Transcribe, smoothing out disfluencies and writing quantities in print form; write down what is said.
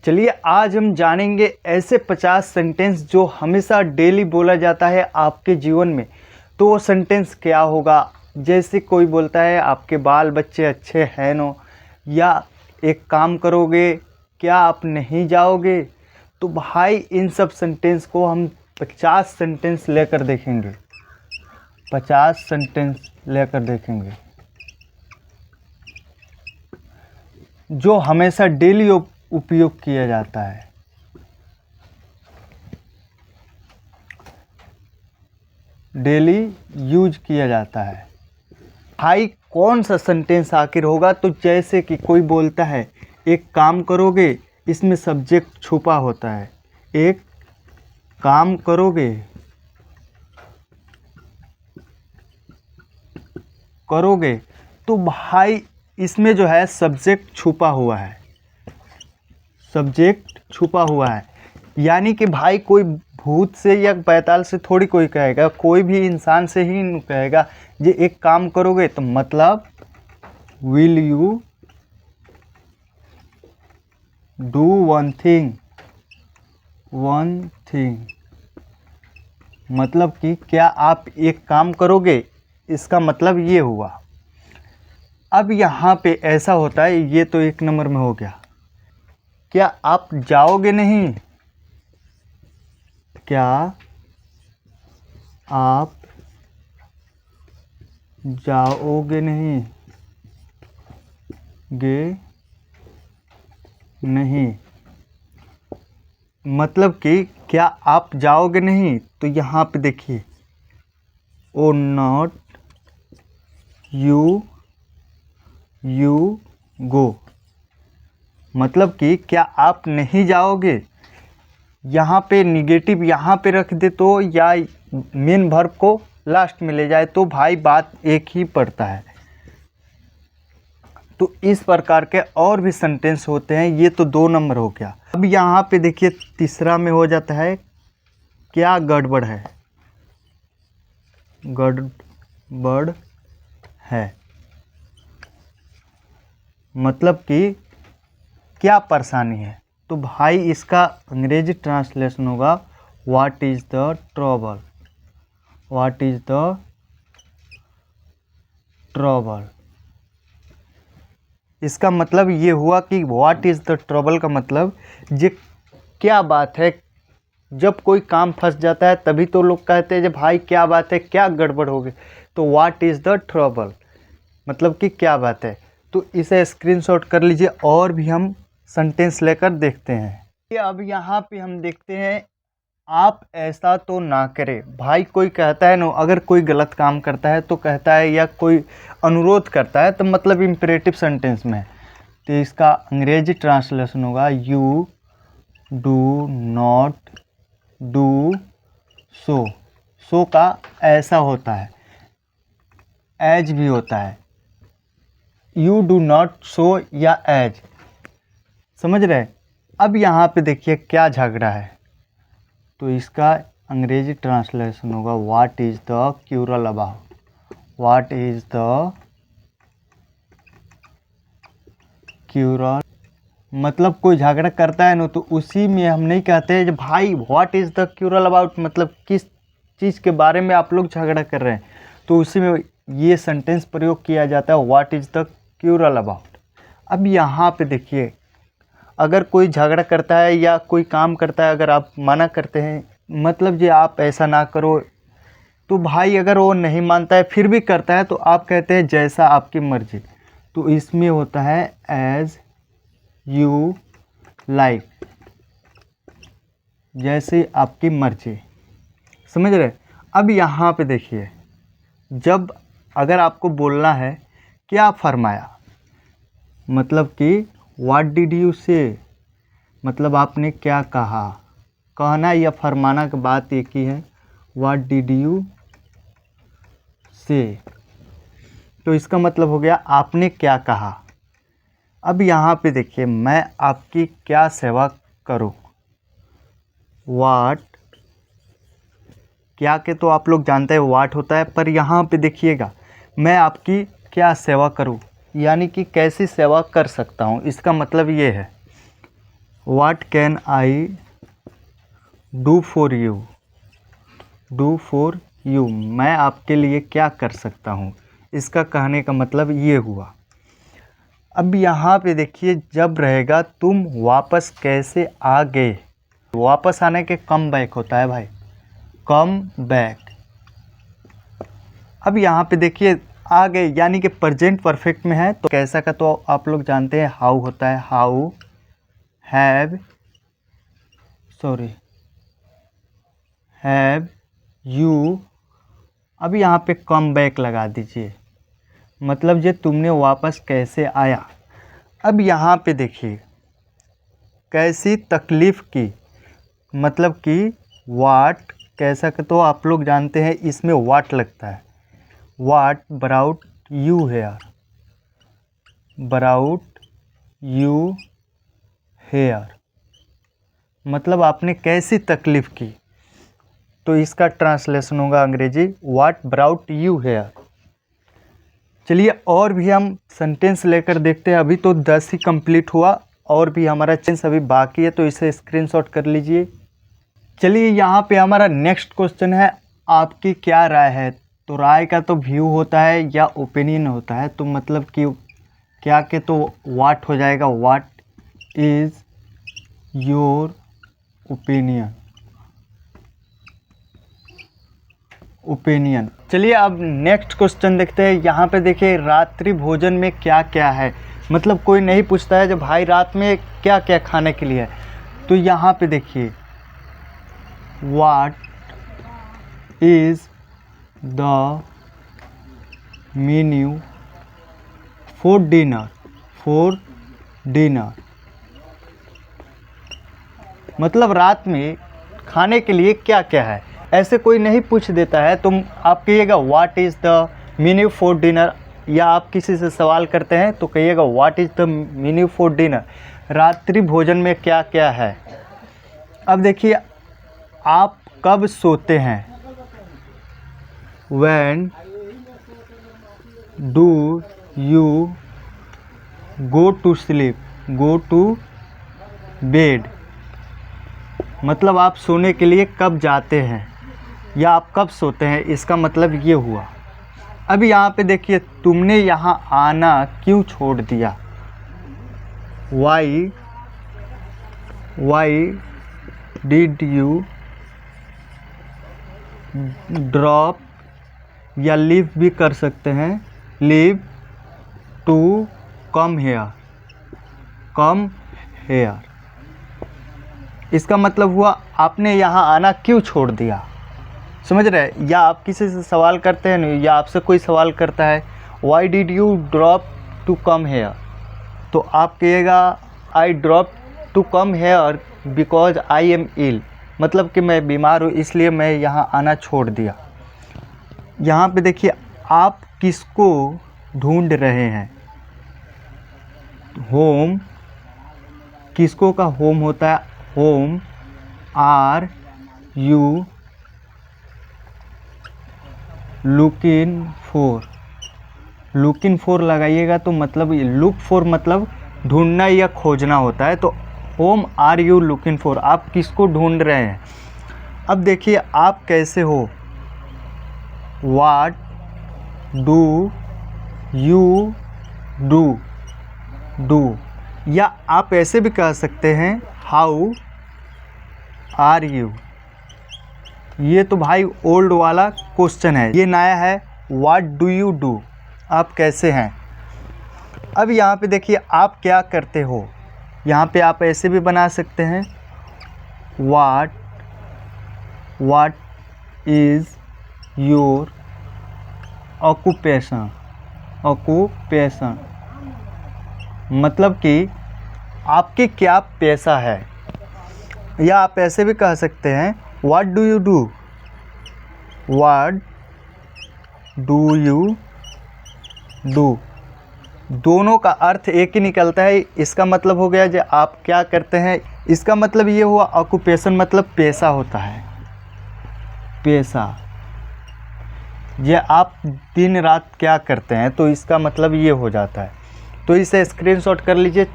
चलिए आज हम जानेंगे ऐसे 50 सेंटेंस जो हमेशा डेली बोला जाता है आपके जीवन में। तो वो सेंटेंस क्या होगा? जैसे कोई बोलता है आपके बाल बच्चे अच्छे हैं नो, या एक काम करोगे क्या आप नहीं जाओगे। तो भाई इन सब सेंटेंस को हम 50 सेंटेंस लेकर देखेंगे। 50 सेंटेंस लेकर देखेंगे जो हमेशा डेली उपयोग किया जाता है। डेली यूज किया जाता है। भाई कौन सा सेंटेंस आखिर होगा? तो जैसे कि कोई बोलता है एक काम करोगे, इसमें सब्जेक्ट छुपा होता है। एक काम करोगे, करोगे तो भाई इसमें जो है सब्जेक्ट छुपा हुआ है। सब्जेक्ट छुपा हुआ है यानी कि भाई कोई भूत से या बैताल से थोड़ी कोई कहेगा, कोई भी इंसान से ही कहेगा जे एक काम करोगे। तो मतलब will you do one thing. One thing मतलब कि क्या आप एक काम करोगे, इसका मतलब ये हुआ। अब यहाँ पे ऐसा होता है, ये तो एक नंबर में हो गया। क्या आप जाओगे नहीं? क्या आप जाओगे नहीं? गे नहीं मतलब कि क्या आप जाओगे नहीं। तो यहाँ पे देखिए, ओ नॉट यू गो मतलब कि क्या आप नहीं जाओगे। यहाँ पे निगेटिव यहाँ पे रख दे तो, या मेन वर्ब को लास्ट में ले जाए तो भाई बात एक ही पड़ता है। तो इस प्रकार के और भी सेंटेंस होते हैं। ये तो 2 नंबर हो गया। अब यहाँ पे देखिए तीसरा में हो जाता है क्या गड़बड़ है। गड़बड़ है मतलब कि क्या परेशानी है। तो भाई इसका अंग्रेजी ट्रांसलेशन होगा what is the trouble. What is the trouble. इसका मतलब ये हुआ कि व्हाट इज़ द ट्रबल का मतलब ये क्या बात है। जब कोई काम फंस जाता है तभी तो लोग कहते हैं जब भाई क्या बात है, क्या गड़बड़ हो गई। तो व्हाट इज़ द ट्रबल मतलब कि क्या बात है। तो इसे स्क्रीनशॉट कर लीजिए और भी हम सेंटेंस लेकर देखते हैं। अब यहाँ पे हम देखते हैं आप ऐसा तो ना करें। भाई कोई कहता है ना, अगर कोई गलत काम करता है तो कहता है, या कोई अनुरोध करता है तो मतलब इम्परेटिव सेंटेंस में है। तो इसका अंग्रेजी ट्रांसलेशन होगा you do not do so. So का ऐसा होता है, एज भी होता है। यू डू नॉट सो या एज, समझ रहे। अब यहाँ पे देखिए क्या झगड़ा है। तो इसका अंग्रेजी ट्रांसलेशन होगा what is the crucial about. What is the crucial मतलब कोई झगड़ा करता है ना, तो उसी में हम नहीं कहते हैं भाई what is the crucial about मतलब किस चीज़ के बारे में आप लोग झगड़ा कर रहे हैं। तो उसी में ये सेंटेंस प्रयोग किया जाता है what is the crucial about. अब यहाँ पे देखिए, अगर कोई झगड़ा करता है या कोई काम करता है, अगर आप मना करते हैं मतलब जे आप ऐसा ना करो, तो भाई अगर वो नहीं मानता है फिर भी करता है तो आप कहते हैं जैसा आपकी मर्जी। तो इसमें होता है एज यू लाइक, जैसे आपकी मर्जी। समझ रहे। अब यहाँ पे देखिए, जब अगर आपको बोलना है क्या फरमाया मतलब कि व्हाट डिड यू से मतलब आपने क्या कहा। कहना या फरमाना की बात एक ही है। व्हाट डिड यू से तो इसका मतलब हो गया आपने क्या कहा। अब यहाँ पे देखिए, मैं आपकी क्या सेवा करूँ। व्हाट क्या के तो आप लोग जानते हैं व्हाट होता है, पर यहाँ पे देखिएगा मैं आपकी क्या सेवा करूँ यानी कि कैसी सेवा कर सकता हूँ, इसका मतलब ये है। What can I do for you, do for you, मैं आपके लिए क्या कर सकता हूँ। इसका कहने का मतलब ये हुआ। अब यहाँ पे देखिए, जब रहेगा तुम वापस कैसे आ गए, वापस आने के कम बैक होता है भाई, कम बैक। अब यहाँ पे देखिए आ गए यानी कि प्रेजेंट परफेक्ट में है, तो कैसा का तो आप लोग जानते हैं हाउ होता है, हाउ हैव यू। अब यहाँ पे कम बैक लगा दीजिए, मतलब ये तुमने वापस कैसे आया। अब यहाँ पे देखिए कैसी तकलीफ़ की, मतलब कि वाट, कैसा का तो आप लोग जानते हैं इसमें वाट लगता है, what brought you here, brought you here, मतलब आपने कैसी तकलीफ़ की, तो इसका ट्रांसलेशन होगा अंग्रेजी व्हाट ब्राउट यू हेयर। चलिए और भी हम सेंटेंस लेकर देखते हैं। अभी तो 10 ही कंप्लीट हुआ, और भी हमारा सेंटेंस अभी बाकी है, तो इसे स्क्रीनशॉट कर लीजिए। चलिए यहाँ पे हमारा नेक्स्ट क्वेश्चन है, आपकी क्या राय है। तो राय का तो व्यू होता है या ओपिनियन होता है, तो मतलब कि क्या के तो व्हाट हो जाएगा, what is your opinion, opinion. चलिए अब नेक्स्ट क्वेश्चन देखते हैं। यहाँ पे देखिए रात्रि भोजन में क्या क्या है, मतलब कोई नहीं पूछता है जब भाई रात में क्या क्या खाने के लिए है। तो यहाँ पे देखिए what is the menu for dinner, for dinner, मतलब रात में खाने के लिए क्या क्या है। ऐसे कोई नहीं पूछ देता है, तुम आप कहिएगा what is the menu for dinner, या आप किसी से सवाल करते हैं तो कहिएगा what is the menu for dinner, रात्रि भोजन में क्या क्या है। अब देखिए आप कब सोते हैं, when do you go to sleep, go to bed, मतलब आप सोने के लिए कब जाते हैं या आप कब सोते हैं, इसका मतलब ये हुआ। अब यहाँ पे देखिए तुमने यहाँ आना क्यों छोड़ दिया, वाई डिड यू ड्रॉप, या लीव भी कर सकते हैं, leave to come here, come here. इसका मतलब हुआ आपने यहाँ आना क्यों छोड़ दिया, समझ रहे। या आप किसी से सवाल करते हैं नहीं, या आपसे कोई सवाल करता है why did you drop to come here, तो आप कहिएगा I drop to come here because I am ill, मतलब कि मैं बीमार हूँ इसलिए मैं यहाँ आना छोड़ दिया। यहाँ पे देखिए आप किसको ढूंढ रहे हैं, होम, किसको का होम होता है, home, are you looking for, looking for लगाइएगा तो मतलब लुक फॉर मतलब ढूंढना या खोजना होता है, तो home are you looking for, आप किसको ढूंढ रहे हैं। अब देखिए आप कैसे हो, व्हाट डू यू डू, या आप ऐसे भी कह सकते हैं हाउ आर यू। ये तो भाई ओल्ड वाला क्वेश्चन है, ये नया है व्हाट डू यू डू, आप कैसे हैं। अब यहाँ पे देखिए आप क्या करते हो, यहाँ पे आप ऐसे भी बना सकते हैं व्हाट इज़ योर ऑक्यूपेशन, मतलब कि आपकी क्या पेशा है। या आप ऐसे भी कह सकते हैं what do you do, what do you do, दोनों का अर्थ एक ही निकलता है। इसका मतलब हो गया जो आप क्या करते हैं, इसका मतलब ये हुआ ऑक्यूपेशन मतलब पेशा होता है, पेशा, ये आप दिन रात क्या करते हैं, तो इसका मतलब ये हो जाता है। तो इसे स्क्रीनशॉट कर लीजिए।